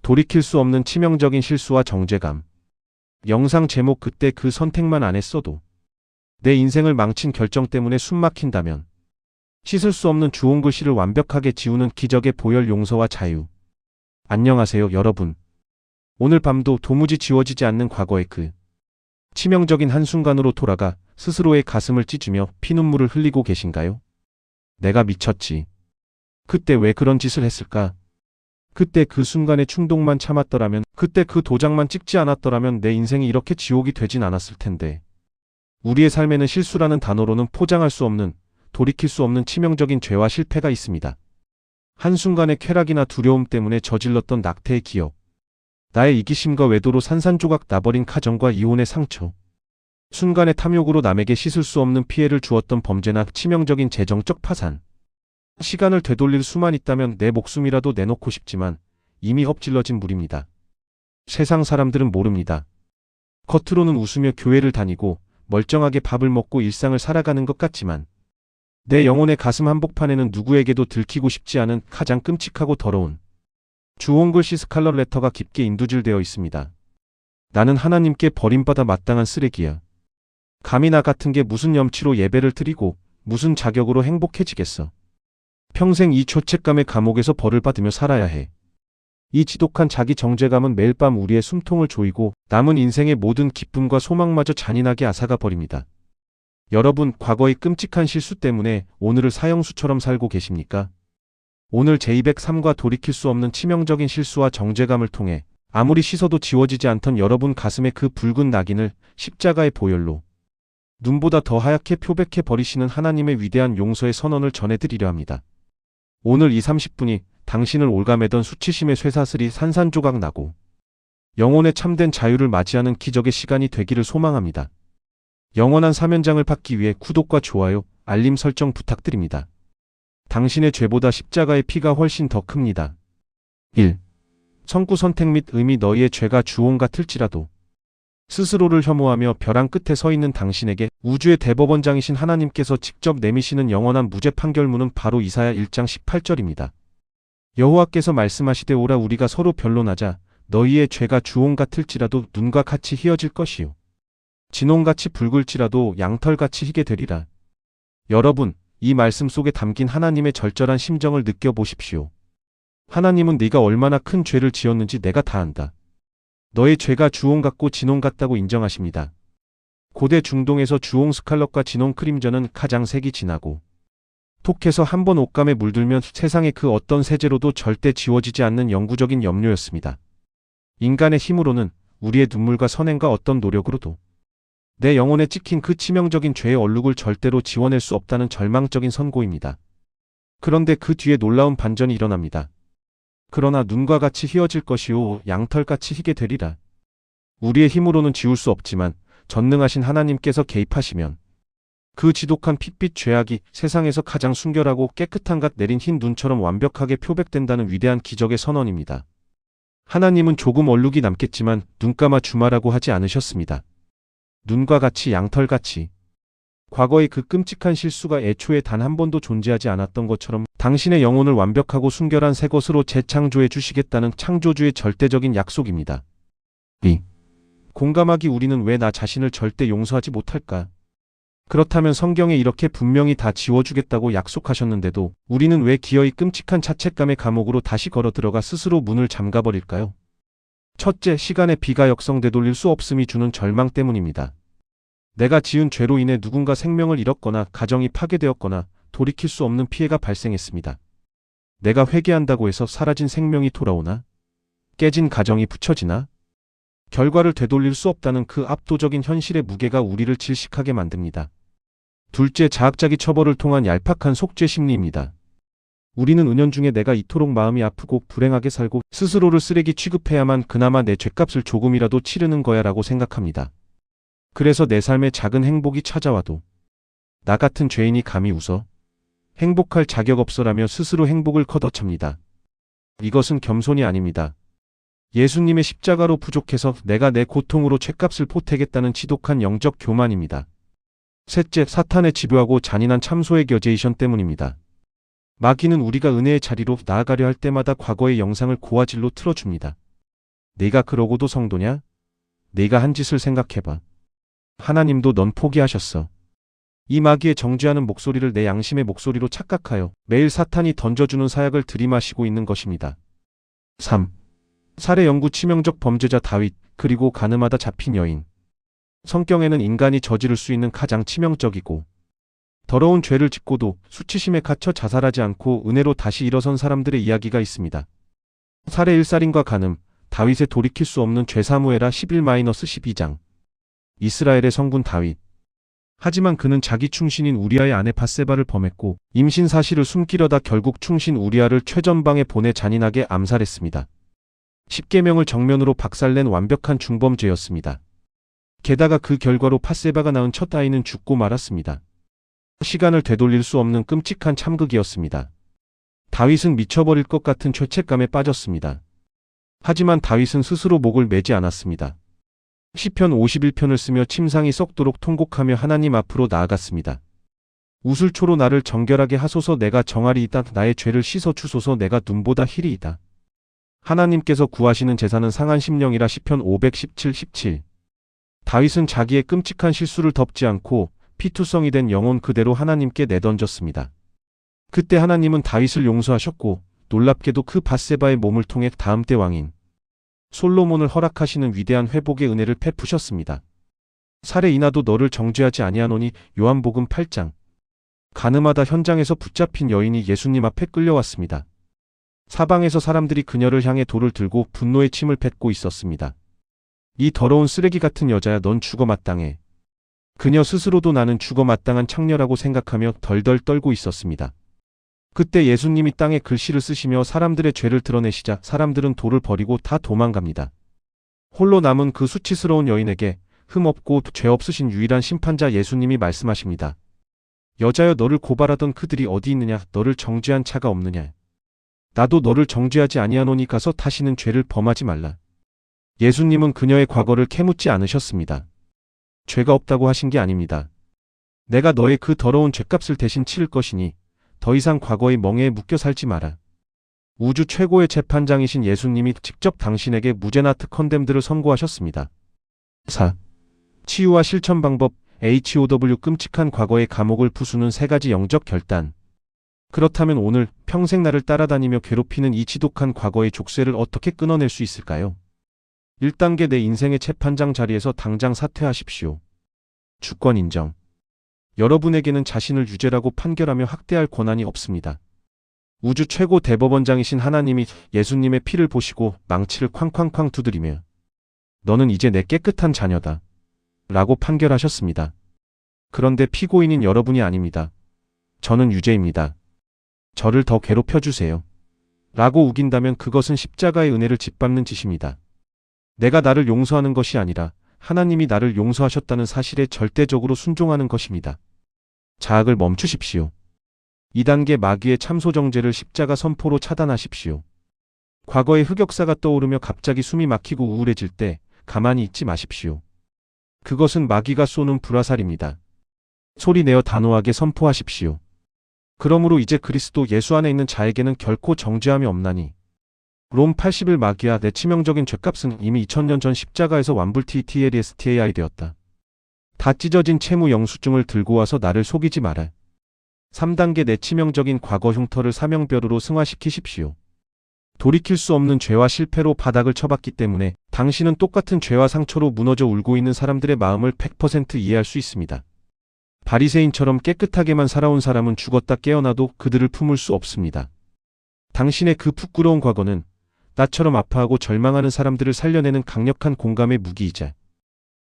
돌이킬 수 없는 치명적인 실수와 정죄감. 영상 제목 그때 그 선택만 안 했어도 내 인생을 망친 결정 때문에 숨 막힌다면 씻을 수 없는 주홍 글씨를 완벽하게 지우는 기적의 보혈 용서와 자유. 안녕하세요 여러분. 오늘 밤도 도무지 지워지지 않는 과거의 그 치명적인 한순간으로 돌아가 스스로의 가슴을 찢으며 피눈물을 흘리고 계신가요? 내가 미쳤지. 그때 왜 그런 짓을 했을까? 그때 그 순간의 충동만 참았더라면, 그때 그 도장만 찍지 않았더라면 내 인생이 이렇게 지옥이 되진 않았을 텐데. 우리의 삶에는 실수라는 단어로는 포장할 수 없는, 돌이킬 수 없는 치명적인 죄와 실패가 있습니다. 한순간의 쾌락이나 두려움 때문에 저질렀던 낙태의 기억, 나의 이기심과 외도로 산산조각 나버린 가정과 이혼의 상처, 순간의 탐욕으로 남에게 씻을 수 없는 피해를 주었던 범죄나 치명적인 재정적 파산. 시간을 되돌릴 수만 있다면 내 목숨이라도 내놓고 싶지만 이미 엎질러진 물입니다. 세상 사람들은 모릅니다. 겉으로는 웃으며 교회를 다니고 멀쩡하게 밥을 먹고 일상을 살아가는 것 같지만 내 영혼의 가슴 한복판에는 누구에게도 들키고 싶지 않은 가장 끔찍하고 더러운 주홍글씨 스칼렛 레터가 깊게 인두질되어 있습니다. 나는 하나님께 버림받아 마땅한 쓰레기야. 감히 나 같은 게 무슨 염치로 예배를 드리고 무슨 자격으로 행복해지겠어. 평생 이 죄책감의 감옥에서 벌을 받으며 살아야 해. 이 지독한 자기 정죄감은 매일 밤 우리의 숨통을 조이고 남은 인생의 모든 기쁨과 소망마저 잔인하게 앗아가 버립니다. 여러분, 과거의 끔찍한 실수 때문에 오늘을 사형수처럼 살고 계십니까? 오늘 제203과 돌이킬 수 없는 치명적인 실수와 정죄감을 통해 아무리 씻어도 지워지지 않던 여러분 가슴의 그 붉은 낙인을 십자가의 보혈로 눈보다 더 하얗게 표백해 버리시는 하나님의 위대한 용서의 선언을 전해드리려 합니다. 오늘 이 30분이 당신을 올가매던 수치심의 쇠사슬이 산산조각 나고 영혼의 참된 자유를 맞이하는 기적의 시간이 되기를 소망합니다. 영원한 사면장을 받기 위해 구독과 좋아요, 알림 설정 부탁드립니다. 당신의 죄보다 십자가의 피가 훨씬 더 큽니다. 1. 성구 선택 및 의미 너희의 죄가 주홍 같을지라도 스스로를 혐오하며 벼랑 끝에 서 있는 당신에게 우주의 대법원장이신 하나님께서 직접 내미시는 영원한 무죄 판결문은 바로 이사야 1장 18절입니다. 여호와께서 말씀하시되 오라 우리가 서로 변론하자 너희의 죄가 주홍 같을지라도 눈과 같이 희어질 것이요 진홍같이 붉을지라도 양털같이 희게 되리라. 여러분, 이 말씀 속에 담긴 하나님의 절절한 심정을 느껴보십시오. 하나님은 네가 얼마나 큰 죄를 지었는지 내가 다 안다. 너의 죄가 주홍 같고 진홍 같다고 인정하십니다. 고대 중동에서 주홍 스칼럿과 진홍 크림전은 가장 색이 진하고 톡해서 한번 옷감에 물들면 세상의 그 어떤 세제로도 절대 지워지지 않는 영구적인 염료였습니다. 인간의 힘으로는 우리의 눈물과 선행과 어떤 노력으로도 내 영혼에 찍힌 그 치명적인 죄의 얼룩을 절대로 지워낼 수 없다는 절망적인 선고입니다. 그런데 그 뒤에 놀라운 반전이 일어납니다. 그러나 눈과 같이 희어질 것이요 양털같이 희게 되리라. 우리의 힘으로는 지울 수 없지만 전능하신 하나님께서 개입하시면 그 지독한 핏빛 죄악이 세상에서 가장 순결하고 깨끗한 갓 내린 흰 눈처럼 완벽하게 표백된다는 위대한 기적의 선언입니다. 하나님은 조금 얼룩이 남겠지만 눈 감아 주마라고 하지 않으셨습니다. 눈과 같이 양털같이. 과거의 그 끔찍한 실수가 애초에 단 한 번도 존재하지 않았던 것처럼 당신의 영혼을 완벽하고 순결한 새 것으로 재창조해 주시겠다는 창조주의 절대적인 약속입니다. 2. 공감하기 우리는 왜 나 자신을 절대 용서하지 못할까? 그렇다면 성경에 이렇게 분명히 다 지워주겠다고 약속하셨는데도 우리는 왜 기어이 끔찍한 자책감의 감옥으로 다시 걸어 들어가 스스로 문을 잠가버릴까요? 첫째, 시간의 비가 역성 되돌릴 수 없음이 주는 절망 때문입니다. 내가 지은 죄로 인해 누군가 생명을 잃었거나 가정이 파괴되었거나 돌이킬 수 없는 피해가 발생했습니다. 내가 회개한다고 해서 사라진 생명이 돌아오나? 깨진 가정이 붙여지나? 결과를 되돌릴 수 없다는 그 압도적인 현실의 무게가 우리를 질식하게 만듭니다. 둘째, 자학자기 처벌을 통한 얄팍한 속죄 심리입니다. 우리는 은연중에 내가 이토록 마음이 아프고 불행하게 살고 스스로를 쓰레기 취급해야만 그나마 내 죗값을 조금이라도 치르는 거야 라고 생각합니다. 그래서 내 삶에 작은 행복이 찾아와도 나 같은 죄인이 감히 웃어? 행복할 자격 없어라며 스스로 행복을 걷어찹니다. 이것은 겸손이 아닙니다. 예수님의 십자가로 부족해서 내가 내 고통으로 죗값을 보태겠다는 지독한 영적 교만입니다. 셋째, 사탄의 집요하고 잔인한 참소의 겨제이션 때문입니다. 마귀는 우리가 은혜의 자리로 나아가려 할 때마다 과거의 영상을 고화질로 틀어줍니다. 네가 그러고도 성도냐? 네가 한 짓을 생각해봐. 하나님도 넌 포기하셨어. 이 마귀의 정죄하는 목소리를 내 양심의 목소리로 착각하여 매일 사탄이 던져주는 사약을 들이마시고 있는 것입니다. 3. 살해 연구 치명적 범죄자 다윗, 그리고 가늠하다 잡힌 여인. 성경에는 인간이 저지를 수 있는 가장 치명적이고 더러운 죄를 짓고도 수치심에 갇혀 자살하지 않고 은혜로 다시 일어선 사람들의 이야기가 있습니다. 살해 일살인과 간음, 다윗의 돌이킬 수 없는 죄 사무엘하 11-12장. 이스라엘의 성군 다윗. 하지만 그는 자기 충신인 우리아의 아내 밧세바를 범했고 임신 사실을 숨기려다 결국 충신 우리아를 최전방에 보내 잔인하게 암살했습니다. 십계명을 정면으로 박살낸 완벽한 중범죄였습니다. 게다가 그 결과로 밧세바가 낳은 첫 아이는 죽고 말았습니다. 시간을 되돌릴 수 없는 끔찍한 참극이었습니다. 다윗은 미쳐버릴 것 같은 죄책감에 빠졌습니다. 하지만 다윗은 스스로 목을 매지 않았습니다. 시편 51편을 쓰며 침상이 썩도록 통곡하며 하나님 앞으로 나아갔습니다. 우슬초로 나를 정결하게 하소서. 내가 정하리이다. 나의 죄를 씻어 주소서. 내가 눈보다 희리이다. 하나님께서 구하시는 제사는 상한 심령이라. 시편 517:17. 다윗은 자기의 끔찍한 실수를 덮지 않고 피투성이 된 영혼 그대로 하나님께 내던졌습니다. 그때 하나님은 다윗을 용서하셨고 놀랍게도 그 밧세바의 몸을 통해 다음 때 왕인 솔로몬을 허락하시는 위대한 회복의 은혜를 베푸셨습니다. 살해 인하도 너를 정죄하지 아니하노니. 요한복음 8장. 가늠하다 현장에서 붙잡힌 여인이 예수님 앞에 끌려왔습니다. 사방에서 사람들이 그녀를 향해 돌을 들고 분노의 침을 뱉고 있었습니다. 이 더러운 쓰레기 같은 여자야, 넌 죽어 마땅해. 그녀 스스로도 나는 죽어 마땅한 창녀라고 생각하며 덜덜 떨고 있었습니다. 그때 예수님이 땅에 글씨를 쓰시며 사람들의 죄를 드러내시자 사람들은 돌을 버리고 다 도망갑니다. 홀로 남은 그 수치스러운 여인에게 흠없고 죄 없으신 유일한 심판자 예수님이 말씀하십니다. 여자여, 너를 고발하던 그들이 어디 있느냐? 너를 정죄한 자가 없느냐? 나도 너를 정죄하지 아니하노니 가서 다시는 죄를 범하지 말라. 예수님은 그녀의 과거를 캐묻지 않으셨습니다. 죄가 없다고 하신 게 아닙니다. 내가 너의 그 더러운 죄값을 대신 치를 것이니 더 이상 과거의 멍에에 묶여 살지 마라. 우주 최고의 재판장이신 예수님이 직접 당신에게 무죄나 컨뎀드를 선고하셨습니다. 4. 치유와 실천 방법. HOW. 끔찍한 과거의 감옥을 부수는 3가지 영적 결단. 그렇다면 오늘 평생 나를 따라다니며 괴롭히는 이 지독한 과거의 족쇄를 어떻게 끊어낼 수 있을까요? 1단계. 내 인생의 재판장 자리에서 당장 사퇴하십시오. 주권 인정. 여러분에게는 자신을 유죄라고 판결하며 학대할 권한이 없습니다. 우주 최고 대법원장이신 하나님이 예수님의 피를 보시고 망치를 쾅쾅쾅 두드리며 너는 이제 내 깨끗한 자녀다 라고 판결하셨습니다. 그런데 피고인인 여러분이 아닙니다. 저는 유죄입니다. 저를 더 괴롭혀주세요 라고 우긴다면 그것은 십자가의 은혜를 짓밟는 짓입니다. 내가 나를 용서하는 것이 아니라 하나님이 나를 용서하셨다는 사실에 절대적으로 순종하는 것입니다. 자학을 멈추십시오. 2단계. 마귀의 참소정죄를 십자가 선포로 차단하십시오. 과거의 흑역사가 떠오르며 갑자기 숨이 막히고 우울해질 때 가만히 있지 마십시오. 그것은 마귀가 쏘는 불화살입니다. 소리내어 단호하게 선포하십시오. 그러므로 이제 그리스도 예수 안에 있는 자에게는 결코 정죄함이 없나니. 롬 80일. 마귀야, 내 치명적인 죄값은 이미 2000년 전 십자가에서 완불TTLSTAI 되었다. 다 찢어진 채무 영수증을 들고 와서 나를 속이지 마라. 3단계. 내 치명적인 과거 흉터를 사명별으로 승화시키십시오. 돌이킬 수 없는 죄와 실패로 바닥을 쳐봤기 때문에 당신은 똑같은 죄와 상처로 무너져 울고 있는 사람들의 마음을 100% 이해할 수 있습니다. 바리새인처럼 깨끗하게만 살아온 사람은 죽었다 깨어나도 그들을 품을 수 없습니다. 당신의 그 부끄러운 과거는 나처럼 아파하고 절망하는 사람들을 살려내는 강력한 공감의 무기이자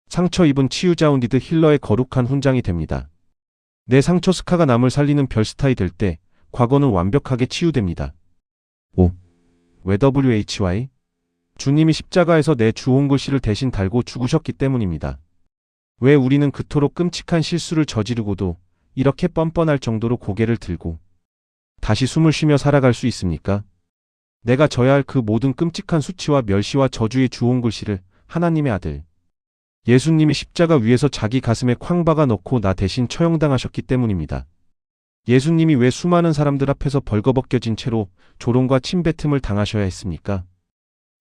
상처 입은 치유자 운디드 힐러의 거룩한 훈장이 됩니다. 내 상처 스카가 남을 살리는 별스타이 될 때 과거는 완벽하게 치유됩니다. 5. 왜 WHY? 주님이 십자가에서 내 주홍 글씨를 대신 달고 죽으셨기 때문입니다. 왜 우리는 그토록 끔찍한 실수를 저지르고도 이렇게 뻔뻔할 정도로 고개를 들고 다시 숨을 쉬며 살아갈 수 있습니까? 내가 져야 할 그 모든 끔찍한 수치와 멸시와 저주의 주홍 글씨를 하나님의 아들 예수님이 십자가 위에서 자기 가슴에 쾅 박아 넣고 나 대신 처형당하셨기 때문입니다. 예수님이 왜 수많은 사람들 앞에서 벌거벗겨진 채로 조롱과 침뱉음을 당하셔야 했습니까?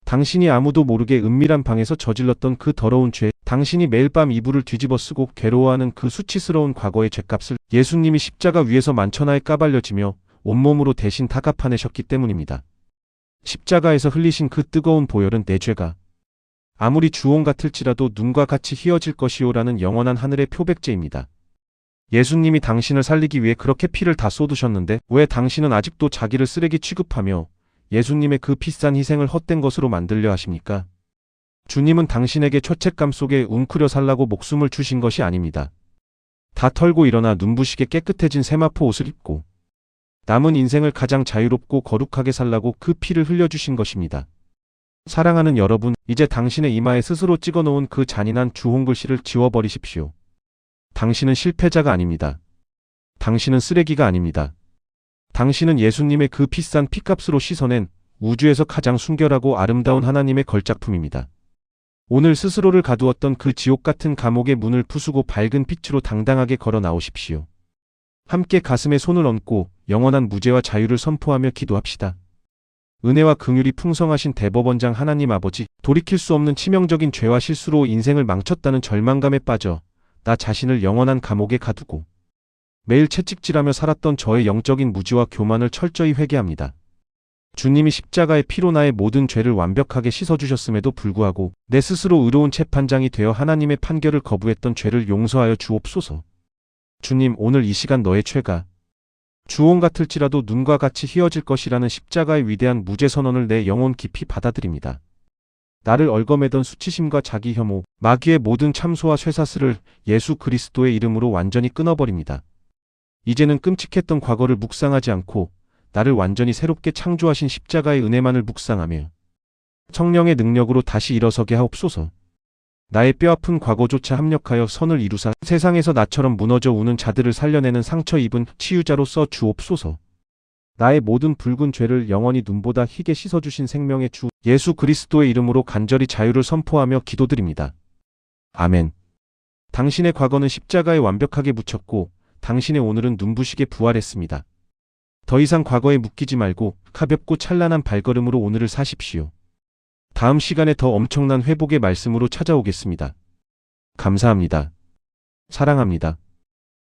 당신이 아무도 모르게 은밀한 방에서 저질렀던 그 더러운 죄, 당신이 매일 밤 이불을 뒤집어 쓰고 괴로워하는 그 수치스러운 과거의 죄값을 예수님이 십자가 위에서 만천하에 까발려지며 온몸으로 대신 다 갚아내셨기 때문입니다. 십자가에서 흘리신 그 뜨거운 보혈은 내 죄가 아무리 주홍 같을지라도 눈과 같이 희어질 것이오라는 영원한 하늘의 표백제입니다. 예수님이 당신을 살리기 위해 그렇게 피를 다 쏟으셨는데 왜 당신은 아직도 자기를 쓰레기 취급하며 예수님의 그 비싼 희생을 헛된 것으로 만들려 하십니까? 주님은 당신에게 죄책감 속에 웅크려 살라고 목숨을 주신 것이 아닙니다. 다 털고 일어나 눈부시게 깨끗해진 세마포 옷을 입고 남은 인생을 가장 자유롭고 거룩하게 살라고 그 피를 흘려주신 것입니다. 사랑하는 여러분, 이제 당신의 이마에 스스로 찍어놓은 그 잔인한 주홍글씨를 지워버리십시오. 당신은 실패자가 아닙니다. 당신은 쓰레기가 아닙니다. 당신은 예수님의 그 비싼 피값으로 씻어낸 우주에서 가장 순결하고 아름다운 하나님의 걸작품입니다. 오늘 스스로를 가두었던 그 지옥 같은 감옥의 문을 부수고 밝은 빛으로 당당하게 걸어 나오십시오. 함께 가슴에 손을 얹고 영원한 무죄와 자유를 선포하며 기도합시다. 은혜와 긍휼이 풍성하신 대법원장 하나님 아버지, 돌이킬 수 없는 치명적인 죄와 실수로 인생을 망쳤다는 절망감에 빠져 나 자신을 영원한 감옥에 가두고 매일 채찍질하며 살았던 저의 영적인 무지와 교만을 철저히 회개합니다. 주님이 십자가의 피로 나의 모든 죄를 완벽하게 씻어주셨음에도 불구하고 내 스스로 의로운 재판장이 되어 하나님의 판결을 거부했던 죄를 용서하여 주옵소서. 주님, 오늘 이 시간 너의 죄가 주홍 같을지라도 눈과 같이 희어질 것이라는 십자가의 위대한 무죄 선언을 내 영혼 깊이 받아들입니다. 나를 얽어매던 수치심과 자기 혐오, 마귀의 모든 참소와 쇠사슬을 예수 그리스도의 이름으로 완전히 끊어버립니다. 이제는 끔찍했던 과거를 묵상하지 않고 나를 완전히 새롭게 창조하신 십자가의 은혜만을 묵상하며 성령의 능력으로 다시 일어서게 하옵소서. 나의 뼈아픈 과거조차 합력하여 선을 이루사 세상에서 나처럼 무너져 우는 자들을 살려내는 상처 입은 치유자로 써 주옵소서. 나의 모든 붉은 죄를 영원히 눈보다 희게 씻어주신 생명의 주 예수 그리스도의 이름으로 간절히 자유를 선포하며 기도드립니다. 아멘. 당신의 과거는 십자가에 완벽하게 묻혔고 당신의 오늘은 눈부시게 부활했습니다. 더 이상 과거에 묶이지 말고 가볍고 찬란한 발걸음으로 오늘을 사십시오. 다음 시간에 더 엄청난 회복의 말씀으로 찾아오겠습니다. 감사합니다. 사랑합니다.